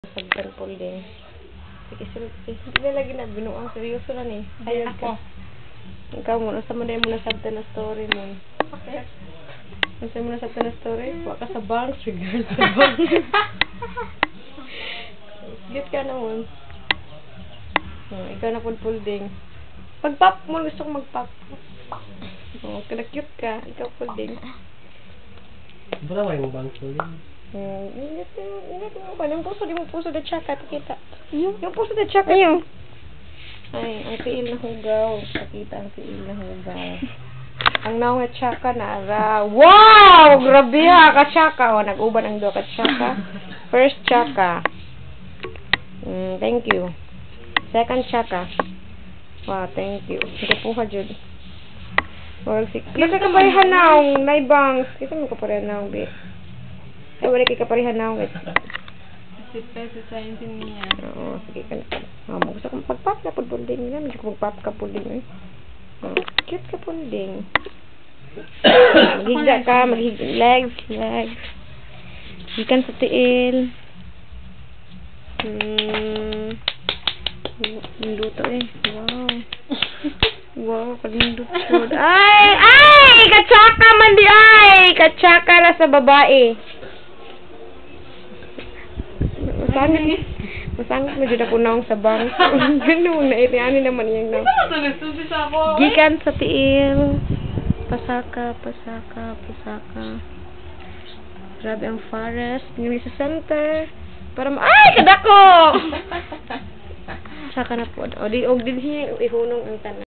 Sagdan po din. Sige lagi na binuang seryoso na ni. Ay, ako. Ikaw mo, nasa mo na sabdan na story mo. Okay. Nasa mo na sabdan na story? Huwag ka sa banks, regard sa banks. Git ka naman. Ikaw na po pulding. Pag-pop mo, gusto kong mag-pop. Kada-cute ka. Ikaw pulding. Wala ba yung bank pulding? Ingat mo ba? Yung puso na tsaka, pakita. Yung puso na tsaka. Ayun. Ay, ang tiil na hugaw. Pakita ang tiil na hugaw. Ang naong na tsaka na ara. Wow! Grabe ha, ka-tsaka. O, nag-uban ang doon ka-tsaka. First tsaka. Thank you. Second tsaka. Wow, thank you. Sige po ka, Judy. Kasi kaparihan na ang naibangs. Kasi mo kaparihan na ang bit. Ay, wala kay kaparihan na ang bit. Peso sa insin niya. Oo, sige ka na. Gusto kong pag-pop na pulding. Medyo kong pop ka pulding. Cute ka pulding. Maghiga ka, legs. Hikan sa tiil. Minuto eh. Wow. Wow, kalindot po. Ay! Katsaka man di ay! Katsaka na sa babae. Masangit mo dyan ako naong sa bank. Ganun, nairiyanin naman yung naong. Gikan sa tiil. Pasaka. Grabe ang forest. Nili sa center. Ay! Kadako! Saka na po. O, di siya ihunong ang tanan.